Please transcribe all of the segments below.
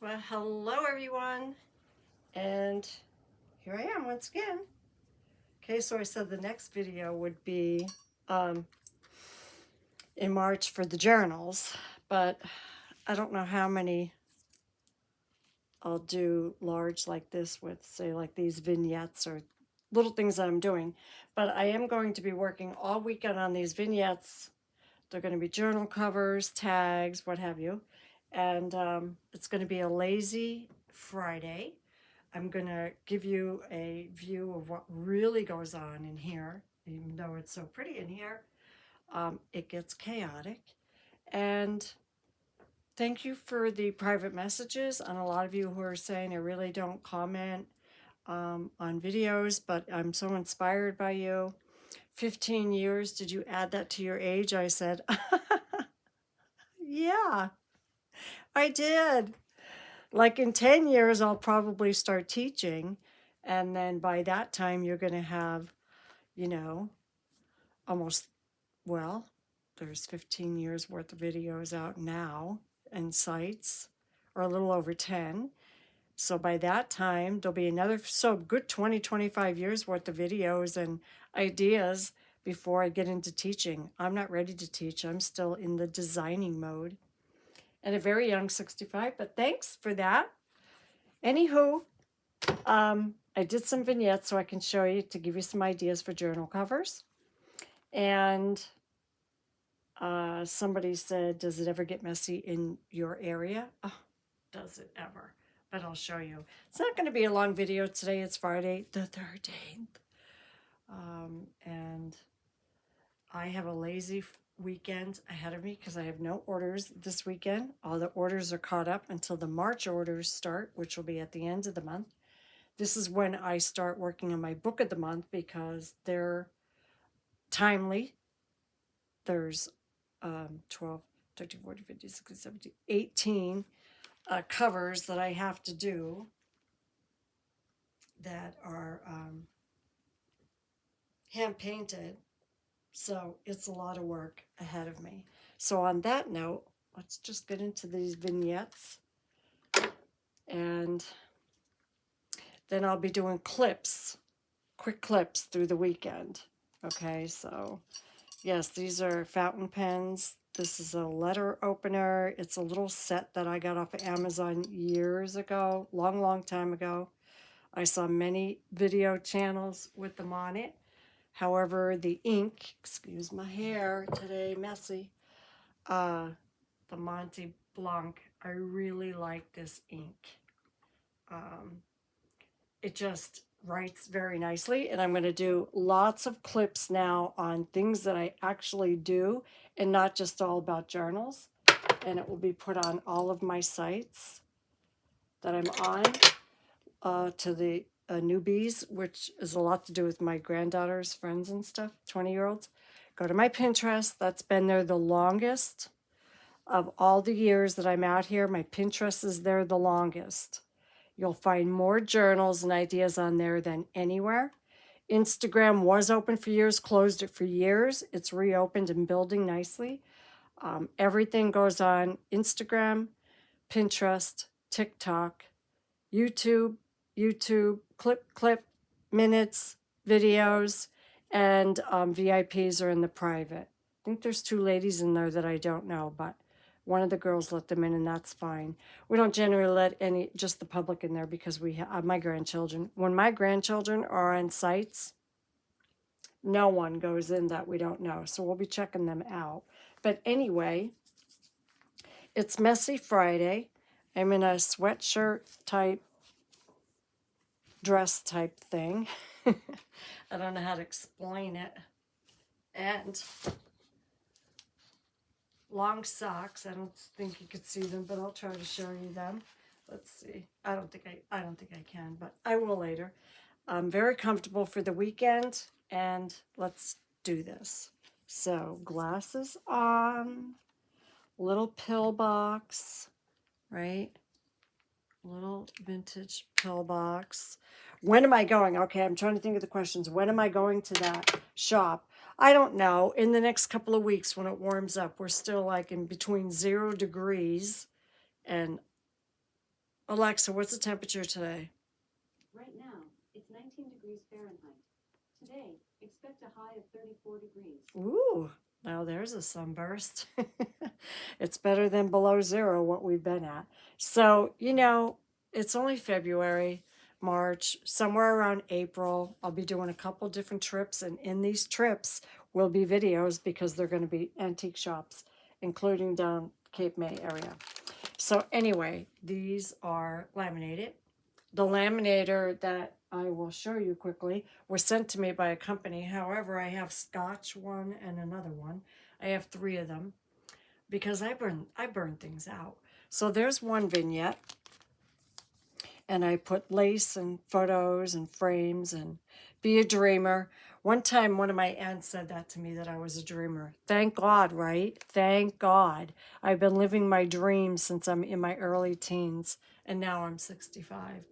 Well, hello everyone, and here I am once again. Okay, so I said the next video would be in March for the journals, but I don't know how many I'll do large like this with, say, like these vignettes or little things that I'm doing. But I am going to be working all weekend on these vignettes. They're going to be journal covers, tags, what have you. And it's going to be a lazy Friday. I'm going to give you a view of what really goes on in here, even though it's so pretty in here. It gets chaotic. And thank you for the private messages on a lot of you who are saying I really don't comment on videos, but I'm so inspired by you. 15 years, did you add that to your age? I said, yeah, I did. Like in 10 years, I'll probably start teaching. And then by that time, you're going to have, you know, almost, well, there's 15 years worth of videos out now and sites, or a little over 10. So by that time, there'll be another so good 20, 25 years worth of videos and ideas before I get into teaching. I'm not ready to teach. I'm still in the designing mode. And a very young 65, but thanks for that. Anywho, I did some vignettes so I can show you to give you some ideas for journal covers. And somebody said, does it ever get messy in your area? Oh, does it ever? But I'll show you. It's not going to be a long video today. It's Friday the 13th. And I have a lazy weekend ahead of me because I have no orders this weekend. All the orders are caught up until the March orders start, which will be at the end of the month. This is when I start working on my book of the month because they're timely. There's 12, 13, 14, 15, 16, 17, 18 covers that I have to do that are hand painted. So it's a lot of work ahead of me. So on that note, let's just get into these vignettes. And then I'll be doing clips, quick clips through the weekend. Okay, so yes, these are fountain pens. This is a letter opener. It's a little set that I got off of Amazon years ago, long time ago. I saw many video channels with them on it. However, the ink, excuse my hair today, messy, the Monte Blanc, I really like this ink. It just writes very nicely, and I'm going to do lots of clips now on things that I actually do and not just all about journals. And it will be put on all of my sites that I'm on to the newbies, which is a lot to do with my granddaughter's friends and stuff, 20-year-olds. Go to my Pinterest. That's been there the longest of all the years that I'm out here. My Pinterest is there the longest. You'll find more journals and ideas on there than anywhere. Instagram was open for years, closed it for years. It's reopened and building nicely. Everything goes on Instagram, Pinterest, TikTok, YouTube, clip, minutes, videos, and VIPs are in the private. I think there's 2 ladies in there that I don't know, but one of the girls let them in, and that's fine. We don't generally let just the public in there because we have my grandchildren. When my grandchildren are on sites, no one goes in that we don't know. So we'll be checking them out. But anyway, it's Messy Friday. I'm in a sweatshirt type, dress type thing. I don't know how to explain it. And long socks. I don't think you could see them, but I'll try to show you them. Let's see. I don't think I can, but I will later. I'm very comfortable for the weekend, and let's do this. So glasses on, little pill box, right? Little vintage pill box. When am I going? Okay, I'm trying to think of the questions. When am I going to that shop? I don't know. In the next couple of weeks when it warms up. We're still like in between 0 degrees and Alexa, what's the temperature today? Right now, it's 19 degrees Fahrenheit. Today, expect a high of 34 degrees. Ooh, now there's a sunburst. It's better than below zero, what we've been at. So, you know, it's only February, March, somewhere around April. I'll be doing a couple different trips, and in these trips will be videos because they're going to be antique shops, including down Cape May area. So anyway, these are laminated. The laminator that I will show you quickly was sent to me by a company. However, I have Scotch one and another one. I have 3 of them because I burn things out. So there's one vignette, and I put lace and photos and frames and be a dreamer. One time, one of my aunts said that to me, that I was a dreamer. Thank God, right? Thank God. I've been living my dreams since I'm in my early teens, and now I'm 65.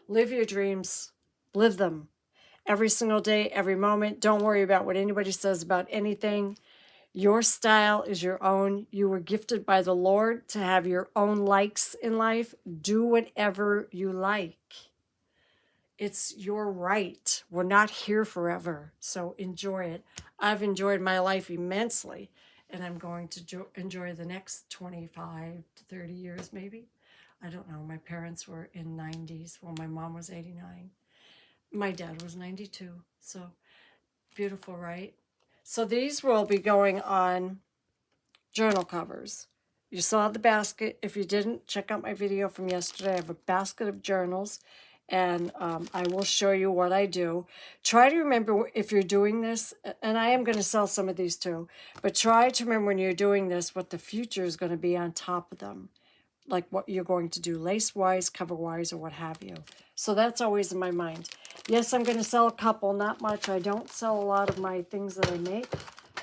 Live your dreams, live them every single day, every moment. Don't worry about what anybody says about anything. Your style is your own. You were gifted by the Lord to have your own likes in life. Do whatever you like. It's your right. We're not here forever, so enjoy it. I've enjoyed my life immensely, and I'm going to enjoy the next 25 to 30 years maybe. I don't know. My parents were in 90s. Well, my mom was 89. My dad was 92. So beautiful, right? So these will be going on journal covers. You saw the basket. If you didn't, check out my video from yesterday. I have a basket of journals, and I will show you what I do. Try to remember if you're doing this, and I am going to sell some of these too, but try to remember when you're doing this what the future is going to be on top of them, like what you're going to do lace-wise, cover-wise, or what have you. So that's always in my mind. Yes, I'm going to sell a couple, not much. I don't sell a lot of my things that I make.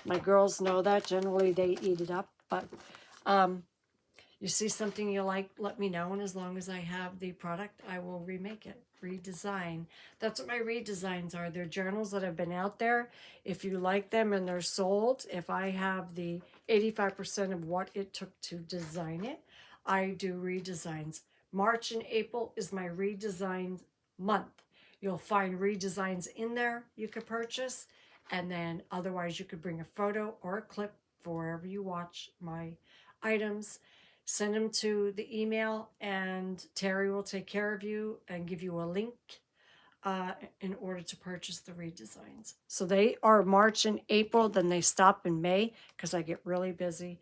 My girls know that. Generally, they eat it up. But you see something you like, let me know. And as long as I have the product, I will remake it, redesign. That's what my redesigns are. They're journals that have been out there. If you like them and they're sold, if I have the 85% of what it took to design it, I do redesigns. March and April is my redesign month. You'll find redesigns in there you could purchase. And then otherwise you could bring a photo or a clip for wherever you watch my items. Send them to the email, and Terry will take care of you and give you a link in order to purchase the redesigns. So they are March and April, then they stop in May because I get really busy,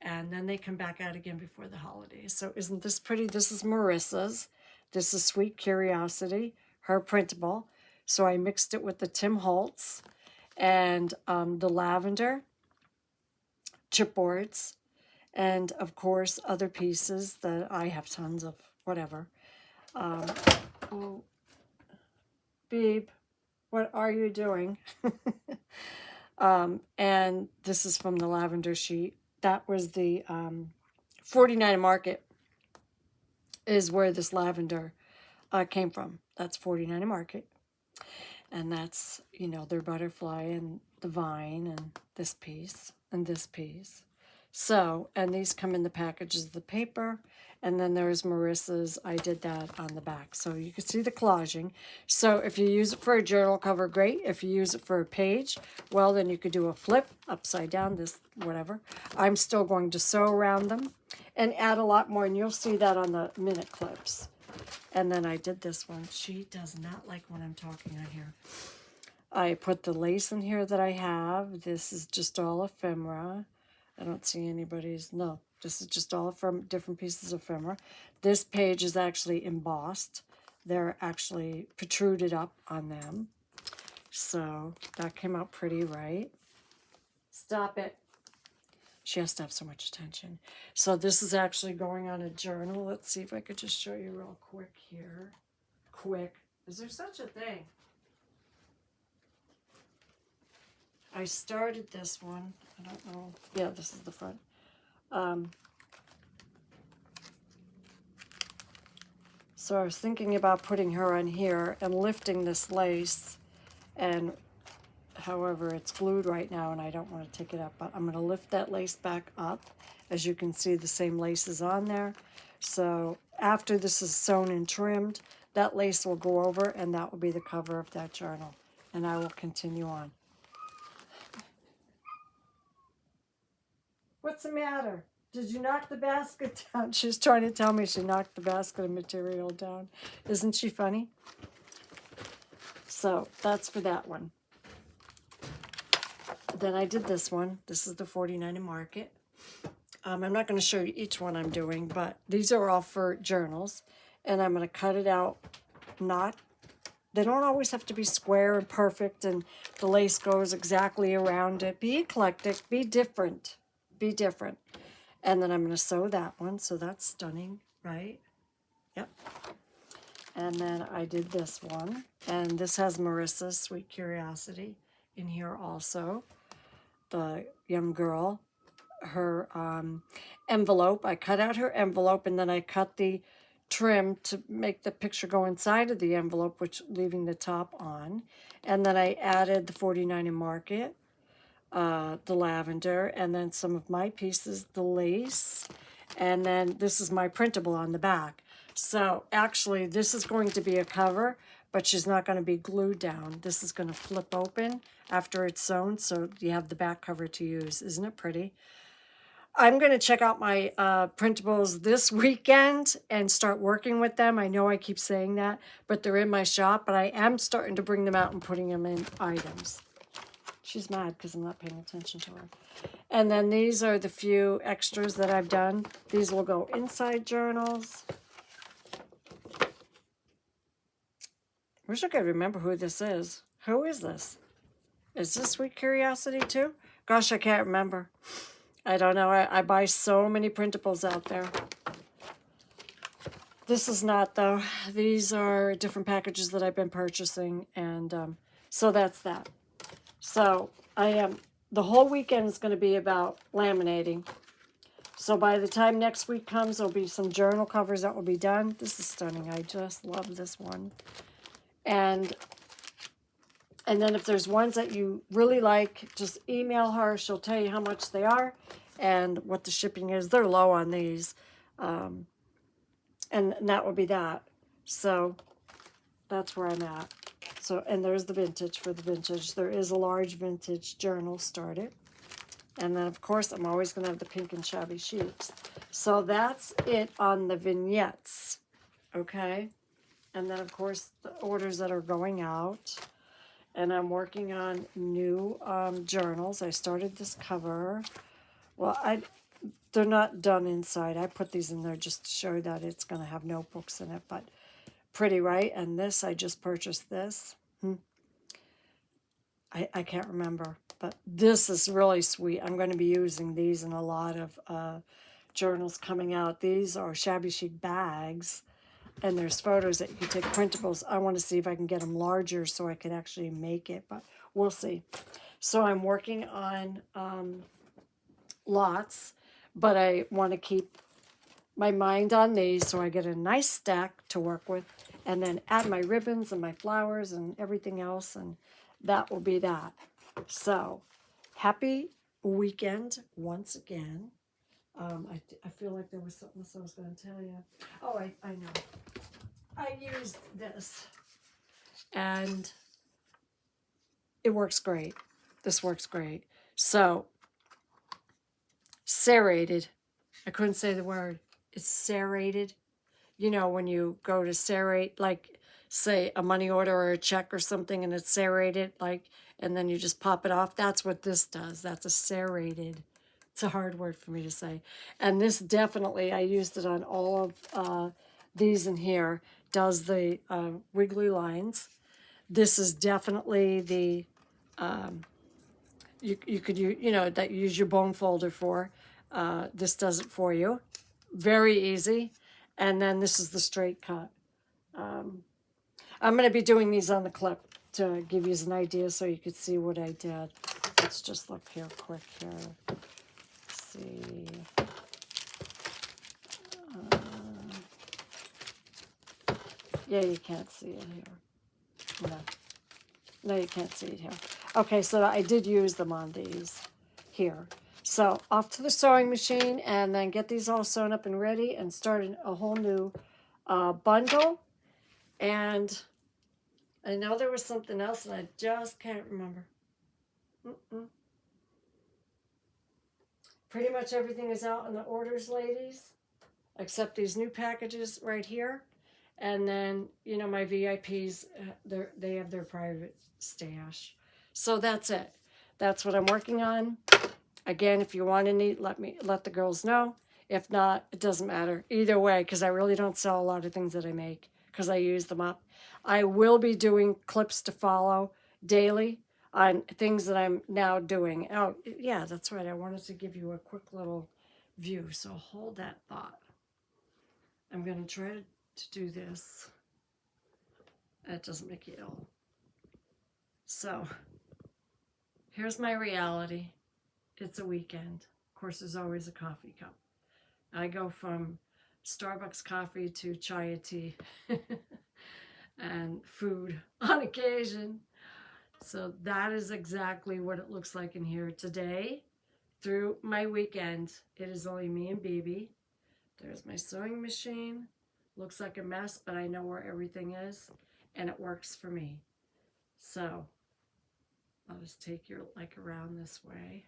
and then they come back out again before the holidays. So isn't this pretty? This is Marissa's. This is Sweet Curiosity, her printable. So I mixed it with the Tim Holtz and the lavender chipboards, and of course other pieces that I have tons of, whatever. Oh, Beeb, what are you doing? And this is from the lavender sheet. That was the 49 Market is where this lavender came from. That's 49 Market. And that's, you know, their butterfly and the vine and this piece and this piece. So, and these come in the packages of the paper. And then there's Marissa's. I did that on the back. So you can see the collaging. So if you use it for a journal cover, great. If you use it for a page, well, then you could do a flip, upside down, this, whatever. I'm still going to sew around them and add a lot more. And you'll see that on the minute clips. And then I did this one. She does not like when I'm talking on here. I put the lace in here that I have. This is just all ephemera. I don't see anybody's. No, this is just all from different pieces of ephemera. This page is actually embossed. They're actually protruded up on them. So that came out pretty, right? Stop it. She has to have so much attention. So this is actually going on a journal. Let's see if I could just show you real quick here. Quick. Is there such a thing? I started this one. I don't know. Yeah, this is the front. So I was thinking about putting her on here and lifting this lace, and however it's glued right now and I don't want to take it up, but I'm going to lift that lace back up. As you can see, the same lace is on there. So after this is sewn and trimmed, that lace will go over, and that will be the cover of that journal. And I will continue on. What's the matter? Did you knock the basket down? She's trying to tell me she knocked the basket of material down. Isn't she funny? So that's for that one. Then I did this one. This is the 49 in Market. I'm not going to show you each one I'm doing, but these are all for journals. And I'm going to cut it out. They don't always have to be square and perfect and the lace goes exactly around it. Be eclectic. Be different. Be different. And then I'm going to sew that one. So that's stunning, right? Yep. And then I did this one. And this has Marissa's Sweet Curiosity in here also. The young girl. Her envelope. I cut out her envelope and then I cut the trim to make the picture go inside of the envelope, which leaving the top on. And then I added the 49 in Market, the lavender, and then some of my pieces, the lace. And then this is my printable on the back. So actually this is going to be a cover, but she's not going to be glued down. This is going to flip open after it's sewn, so you have the back cover to use. Isn't it pretty? I'm going to check out my printables this weekend and start working with them. I know I keep saying that, but they're in my shop, but I am starting to bring them out and putting them in items. She's mad because I'm not paying attention to her. And then these are the few extras that I've done. These will go inside journals. Wish I could remember who this is. Who is this? Is this Sweet Curiosity too? Gosh, I can't remember. I don't know. I buy so many printables out there. This is not, though. These are different packages that I've been purchasing. And so that's that. So the whole weekend is going to be about laminating. So by the time next week comes, there'll be some journal covers that will be done. This is stunning. I just love this one. And then if there's ones that you really like, just email her. She'll tell you how much they are and what the shipping is. They're low on these. And that will be that. So that's where I'm at. So, and there's the vintage for the vintage. There is a large vintage journal started. And then, of course, I'm always going to have the pink and shabby sheets. So that's it on the vignettes. Okay? And then, of course, the orders that are going out. And I'm working on new journals. I started this cover. Well, they're not done inside. I put these in there just to show that it's going to have notebooks in it. But pretty, right? And this, I just purchased this. I can't remember. But this is really sweet. I'm going to be using these in a lot of journals coming out. These are shabby chic bags. And there's photos that you can take printables. I want to see if I can get them larger so I can actually make it, but we'll see. So I'm working on lots, but I want to keep my mind on these so I get a nice stack to work with and then add my ribbons and my flowers and everything else, and that will be that. So happy weekend once again. I feel like there was something else I was going to tell you. Oh, I know. I used this, and it works great. This works great. So, serrated. I couldn't say the word. It's serrated. You know, when you go to serrate, like, say, a money order or a check or something, and it's serrated, like, and then you just pop it off. That's what this does. That's a serrated. It's a hard word for me to say. And this definitely, I used it on all of these in here, does the wiggly lines. This is definitely the, you could use, you know, that you use your bone folder for. This does it for you. Very easy. And then this is the straight cut. I'm going to be doing these on the clip to give you an idea so you could see what I did. Let's just look here quick here. See. Yeah, you can't see it here. No, you can't see it here. Okay, so I did use them on these here. So off to the sewing machine and then get these all sewn up and ready and start a whole new bundle. And I know there was something else and I just can't remember. Pretty much everything is out in the orders, ladies, except these new packages right here. And then, you know, my VIPs, they have their private stash. So that's it. That's what I'm working on. Again, if you want to need, let the girls know. If not, it doesn't matter. Either way, because I really don't sell a lot of things that I make because I use them up. I will be doing clips to follow daily on things that I'm now doing. Oh, yeah, that's right. I wanted to give you a quick little view. So hold that thought. I'm going to try to do this. That doesn't make you ill. So here's my reality. It's a weekend. Of course, there's always a coffee cup. I go from Starbucks coffee to chai tea and food on occasion. So that is exactly what it looks like in here today. Through my weekend, it is only me and baby. There's my sewing machine. Looks like a mess, but I know where everything is, and it works for me. So I'll just take you like around this way.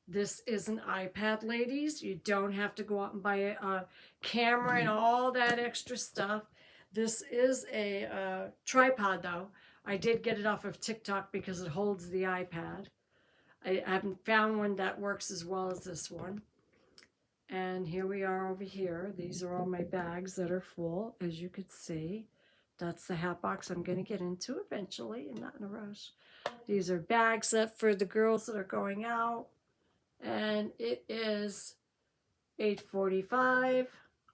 This is an iPad, ladies. You don't have to go out and buy a camera and all that extra stuff. This is a tripod, though. I did get it off of TikTok because it holds the iPad. I haven't found one that works as well as this one. And here we are over here. These are all my bags that are full, as you could see. That's the hat box I'm going to get into eventually and not in a rush. These are bags that for the girls that are going out. And it is 8:45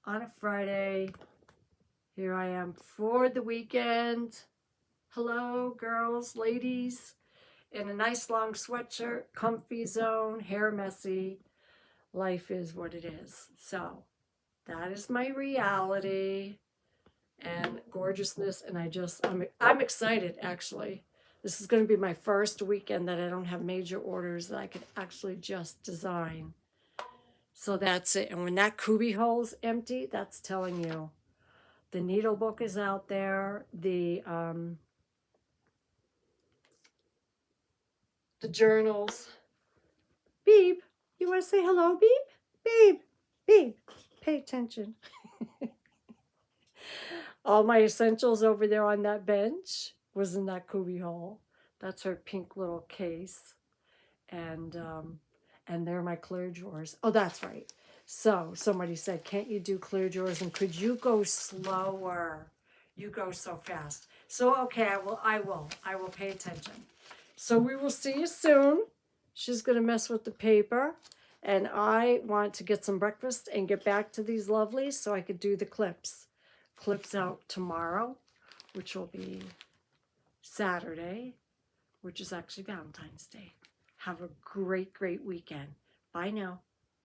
on a Friday. Here I am for the weekend. Hello, girls, ladies, in a nice long sweatshirt, comfy zone, hair messy. Life is what it is. So that is my reality and gorgeousness. And I'm excited, actually. This is going to be my first weekend that I don't have major orders that I could actually just design. So that's it. And when that cubby hole's empty, that's telling you the needle book is out there. The journals. Beep, you want to say hello, Beep? Beep, Beep, pay attention. All my essentials over there on that bench was in that cubby hole. That's her pink little case. And there are my clear drawers. Oh, that's right. So somebody said, can't you do clear drawers? And could you go slower? You go so fast. So, okay, I will pay attention. So we will see you soon. She's going to mess with the paper. And I want to get some breakfast and get back to these lovelies so I could do the clips. Clips out tomorrow, which will be Saturday, which is actually Valentine's Day. Have a great, great weekend. Bye now.